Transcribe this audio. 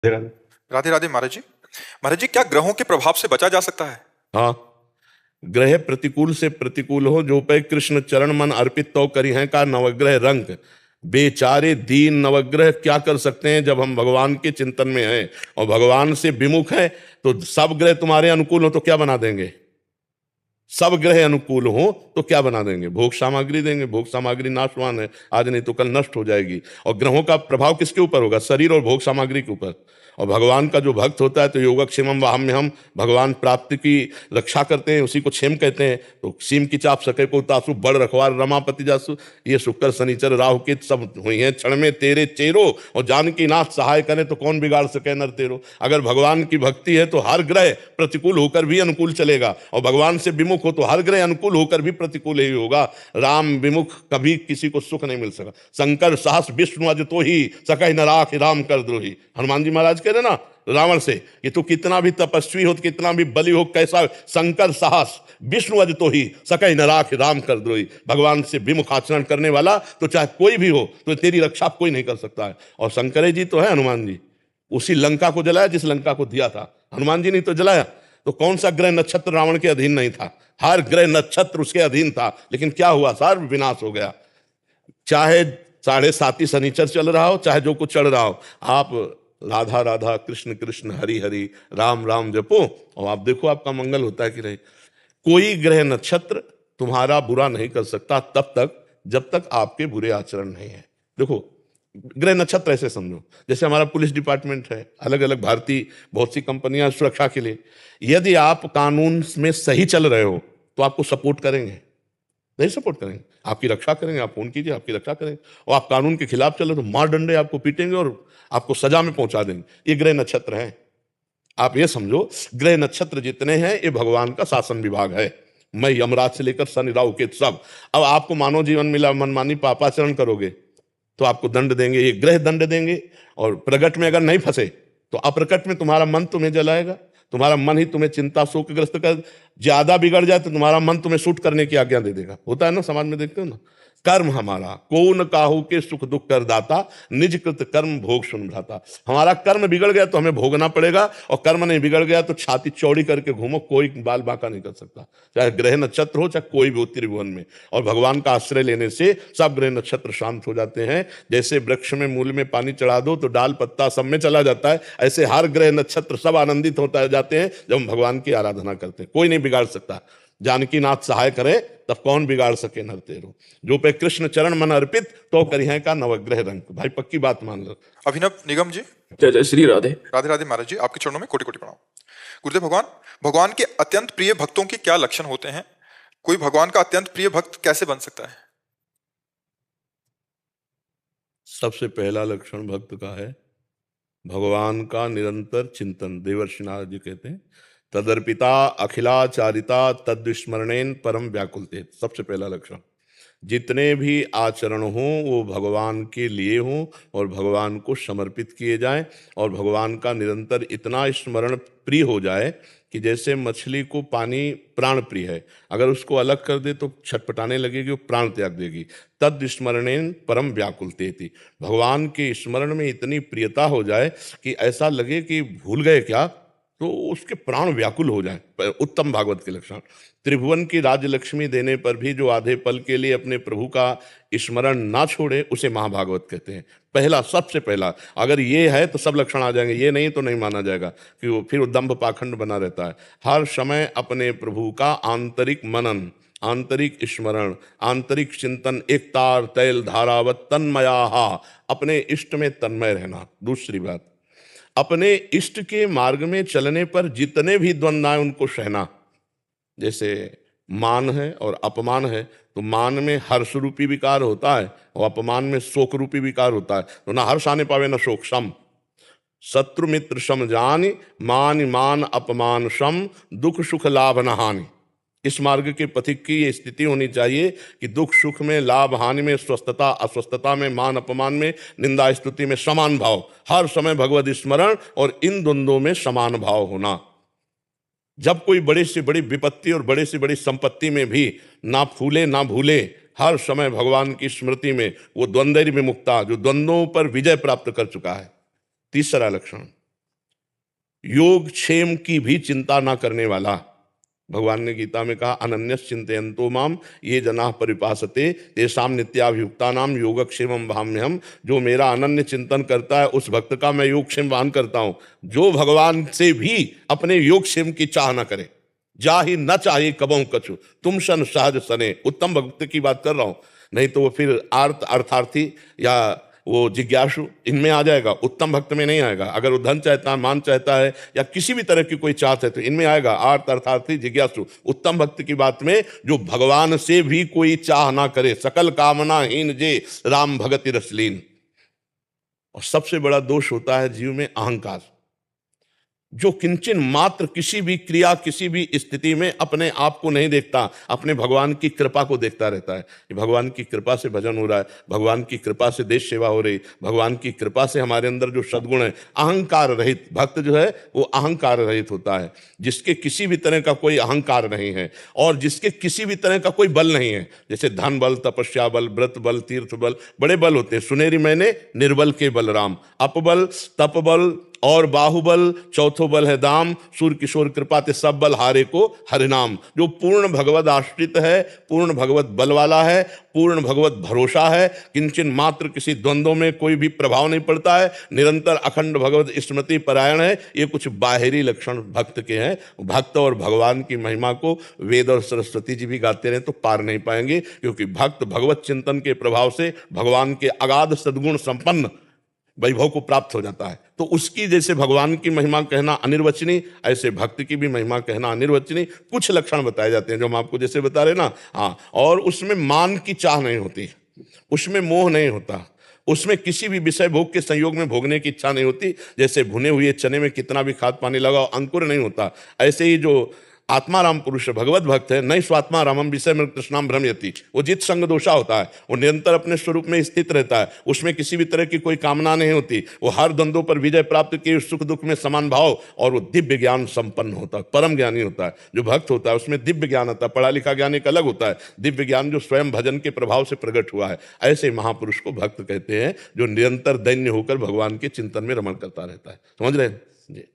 राधे। राधे राधे महाराज जी। महाराज जी, क्या ग्रहों के प्रभाव से बचा जा सकता है? हाँ, ग्रह प्रतिकूल से प्रतिकूल हो, जो पे कृष्ण चरण मन अर्पित तो करी हैं का नवग्रह रंग। बेचारे दीन नवग्रह क्या कर सकते हैं जब हम भगवान के चिंतन में हैं और भगवान से विमुख हैं। तो सब ग्रह तुम्हारे अनुकूल हो तो क्या बना देंगे? सब ग्रह अनुकूल हो तो क्या बना देंगे? भोग सामग्री देंगे। भोग सामग्री नाशवान है, आज नहीं तो कल नष्ट हो जाएगी। और ग्रहों का प्रभाव किसके ऊपर होगा? शरीर और भोग सामग्री के ऊपर। और भगवान का जो भक्त होता है तो योगक्षेमम वाहम्यहम, भगवान प्राप्ति की रक्षा करते हैं, उसी को क्षेम कहते हैं। तो सीम की चाप सके को तासु, बड़ रखवार रमापति जासु। ये शुक्र शनिचर राहु केतु सब हुई हैं क्षण में तेरे चेरो, और जानकी नाथ सहाय करे तो कौन बिगाड़ सके नर तेरो। अगर भगवान की भक्ति है तो हर ग्रह प्रतिकूल होकर भी अनुकूल चलेगा, और भगवान से विमुख हो तो हर ग्रह अनुकूल होकर भी प्रतिकूल ही होगा। राम विमुख कभी किसी को सुख नहीं मिल सका। शंकर सहस विष्णु अज तो ही सकहि न राख राम कर द्रोही। हनुमान जी महाराज कह रहे ना रावण से कि तू कितना भी तपस्वी हो, कितना भी बलि हो, कैसा शंकर साहस विष्णु अज तो ही सकहि न राख राम कर द्रोही। भगवान से विमुख आचरण करने वाला तो चाहे कोई भी हो तो तेरी रक्षा कोई नहीं कर सकता है। और शंकर जी तो है हनुमान जी, उसी लंका को जलाया जिस लंका को दिया था। हनुमान जी ने तो जलाया। तो कौन सा ग्रह नक्षत्र रावण के अधीन नहीं था? हर ग्रह नक्षत्र उसके अधीन था। लेकिन क्या हुआ? सार विनाश हो गया। चाहे 7.5 शनिचर चल रहा हो, चाहे जो कुछ चल रहा हो, आप राधा राधा कृष्ण कृष्ण हरि हरि राम राम जपो और आप देखो आपका मंगल होता है कि नहीं। कोई ग्रह नक्षत्र तुम्हारा बुरा नहीं कर सकता तब तक जब तक आपके बुरे आचरण नहीं है। देखो, ग्रह नक्षत्र ऐसे समझो जैसे हमारा पुलिस डिपार्टमेंट है, अलग अलग भारतीय बहुत सी कंपनियां सुरक्षा के लिए। यदि आप कानून में सही चल रहे हो तो आपको सपोर्ट करेंगे, नहीं सपोर्ट करेंगे, आपकी रक्षा करेंगे। आप फोन कीजिए, आपकी रक्षा करेंगे। और आप कानून के खिलाफ चले तो मार डंडे आपको पीटेंगे और आपको सजा में पहुंचा देंगे। ये ग्रह नक्षत्र है। आप ये समझो, ग्रह नक्षत्र जितने हैं ये भगवान का शासन विभाग है। मैं यमराज से लेकर शनि राहु केतु सब। अब आपको मानव जीवन मिला, मनमानी पापाचरण करोगे तो आपको दंड देंगे, ये ग्रह दंड देंगे। और प्रगट में अगर नहीं फंसे तो अप्रकट में तुम्हारा मन तुम्हें जलाएगा। तुम्हारा मन ही तुम्हें चिंता शोकग्रस्त कर, ज्यादा बिगड़ जाए तो तुम्हारा मन तुम्हें शूट करने की आज्ञा दे देगा। होता है ना, समाज में देखते हो ना। कर्म हमारा को न काहू के सुख दुख कर दाता, निज कृत कर्म भोग सुन भ्राता। हमारा कर्म बिगड़ गया तो हमें भोगना पड़ेगा, और कर्म नहीं बिगड़ गया तो छाती चौड़ी करके घूमो, कोई बाल बांका नहीं कर सकता। चाहे ग्रह नक्षत्र हो, चाहे कोई भी हो त्रिभुवन में। और भगवान का आश्रय लेने से सब ग्रह नक्षत्र शांत हो जाते हैं। जैसे वृक्ष में मूल में पानी चढ़ा दो तो डाल पत्ता सब में चला जाता है, ऐसे हर ग्रह नक्षत्र सब आनंदित होता जाते हैं जब हम भगवान की आराधना करते हैं। कोई नहीं बिगाड़ सकता। जानकी नाथ सहाय करे तब कौन बिगाड़ सके नर तेरो। जो पे कृष्ण चरण मन अर्पित तो करिहे का नवग्रह रंग। भाई पक्की बात मान लो। अभिनव निगम जी। जय जय श्री राधे। राधे राधे महाराज जी, आपके चरणों में कोटि कोटि प्रणाम। गुरुदेव भगवान, भगवान के अत्यंत प्रिय भक्तों के क्या लक्षण होते हैं? कोई भगवान का अत्यंत प्रिय भक्त कैसे बन सकता है? सबसे पहला लक्षण भक्त का है भगवान का निरंतर चिंतन। देवर्षि नारद जी कहते हैं तदर्पिता अखिलाचारिता तद्विस्मरणेन परम व्याकुलते। सबसे पहला लक्षण, जितने भी आचरण हों वो भगवान के लिए हों और भगवान को समर्पित किए जाएं, और भगवान का निरंतर इतना स्मरण प्रिय हो जाए कि जैसे मछली को पानी प्राण प्रिय है, अगर उसको अलग कर दे तो छटपटाने लगेगी, वो प्राण त्याग देगी। तद स्मरणेन परम व्याकुलतेति, भगवान के स्मरण में इतनी प्रियता हो जाए कि ऐसा लगे कि भूल गए क्या, तो उसके प्राण व्याकुल हो जाए। उत्तम भागवत के लक्षण। त्रिभुवन की राजलक्ष्मी देने पर भी जो आधे पल के लिए अपने प्रभु का स्मरण ना छोड़े उसे महाभागवत कहते हैं। पहला, सबसे पहला अगर ये है तो सब लक्षण आ जाएंगे, ये नहीं तो नहीं माना जाएगा कि वो फिर दंभ पाखंड बना रहता है। हर समय अपने प्रभु का आंतरिक मनन, आंतरिक स्मरण, आंतरिक चिंतन, एक तार तैल धारावत तन्मया, अपने इष्ट में तन्मय रहना। दूसरी बात, अपने इष्ट के मार्ग में चलने पर जितने भी द्वंद्व आए उनको सहना। जैसे मान है और अपमान है, तो मान में हर्ष रूपी विकार होता है और अपमान में शोक रूपी विकार होता है। तो ना हर्ष आने पावे ना शोक। सम शत्रु मित्र सम जानि, मान मान अपमान सम, दुख सुख लाभ न हानि। इस मार्ग के पथिक की ये स्थिति होनी चाहिए कि दुख सुख में, लाभ हानि में, स्वस्थता अस्वस्थता में, मान अपमान में, निंदा स्तुति में समान भाव। हर समय भगवत स्मरण और इन द्वंद्वों में समान भाव होना। जब कोई बड़ी से बड़ी विपत्ति और बड़ी से बड़ी संपत्ति में भी ना फूले ना भूले, हर समय भगवान की स्मृति में वो द्वंद्व विमुक्ता, जो द्वंद्वों पर विजय प्राप्त कर चुका है। तीसरा लक्षण, योग क्षेम की भी चिंता ना करने वाला। भगवान ने गीता में कहा अनन्यस चिंतयन्तो माम ये जना परिपासते तेषाम नित्याभियुक्ता नाम योगक्षेमम भाम्यहम। जो मेरा अनन्य चिंतन करता है उस भक्त का मैं योगक्षेम वाहन करता हूं। जो भगवान से भी अपने योगक्षेम की चाह न करे, जा ही न चाहे कबहू कछु तुम सन सहज सने, उत्तम भक्त की बात कर रहा हूं। नहीं तो वो फिर अर्थार्थी या वो जिज्ञासु इनमें आ जाएगा, उत्तम भक्त में नहीं आएगा। अगर वो धन चाहता है, मान चाहता है या किसी भी तरह की कोई चाहत है तो इनमें आएगा, अर्थार्थी जिज्ञासु। उत्तम भक्त की बात में जो भगवान से भी कोई चाह ना करे, सकल कामना हीन जे राम भगति रसलीन। और सबसे बड़ा दोष होता है जीव में अहंकार, जो किंचन मात्र किसी भी क्रिया किसी भी स्थिति में अपने आप को नहीं देखता, अपने भगवान की कृपा को देखता रहता है। ये भगवान की कृपा से भजन हो रहा है, भगवान की कृपा से देश सेवा हो रही, भगवान की कृपा से हमारे अंदर जो सद्गुण है। अहंकार रहित भक्त जो है वो अहंकार रहित होता है, जिसके किसी भी तरह का कोई अहंकार नहीं है और जिसके किसी भी तरह का कोई बल नहीं है। जैसे धन बल, तपस्या बल, व्रत बल, तीर्थ बल, बड़े बल होते हैं। सुनेरी मैंने निर्बल के बलराम, अपबल, तप बल और बाहुबल, चौथो बल है दाम, सूर्य किशोर कृपा ते सब बल हारे को हरिनाम। जो पूर्ण भगवत आश्रित है, पूर्ण भगवत बल वाला है, पूर्ण भगवत भरोसा है, किंचन मात्र किसी द्वंद्व में कोई भी प्रभाव नहीं पड़ता है, निरंतर अखंड भगवत स्मृति परायण है। ये कुछ बाहरी लक्षण भक्त के हैं। भक्त और भगवान की महिमा को वेद और सरस्वती जी भी गाते रहे तो पार नहीं पाएंगे, क्योंकि भक्त भगवत चिंतन के प्रभाव से भगवान के अगाध सद्गुण संपन्न वैभव को प्राप्त हो जाता है। तो उसकी जैसे भगवान की महिमा कहना अनिर्वचनीय, ऐसे भक्त की भी महिमा कहना अनिर्वचनीय। कुछ लक्षण बताए जाते हैं जो हम आपको जैसे बता रहे ना। हाँ, और उसमें मान की चाह नहीं होती, उसमें मोह नहीं होता, उसमें किसी भी विषय भोग के संयोग में भोगने की इच्छा नहीं होती। जैसे भुने हुए चने में कितना भी खाद पानी लगाओ अंकुर नहीं होता, ऐसे ही जो आत्माराम पुरुष भगवत भक्त है, नहीं स्वात्मा रामम विषय में कृष्णाम भ्रमयति, वो जित संग दोषा होता है, वो निरंतर अपने स्वरूप में स्थित रहता है, उसमें किसी भी तरह की कोई कामना नहीं होती, वो हर द्वंद्वों पर विजय प्राप्त किए, सुख दुख में समान भाव, और वो दिव्य ज्ञान संपन्न होता है, परम ज्ञानी होता है। जो भक्त होता है उसमें दिव्य ज्ञान आता है, पढ़ा लिखा ज्ञान एक अलग होता है, दिव्य ज्ञान जो स्वयं भजन के प्रभाव से प्रकट हुआ है। ऐसे महापुरुष को भक्त कहते हैं, जो निरंतर दैन्य होकर भगवान के चिंतन में रमण करता रहता है। समझ रहे हैं जी।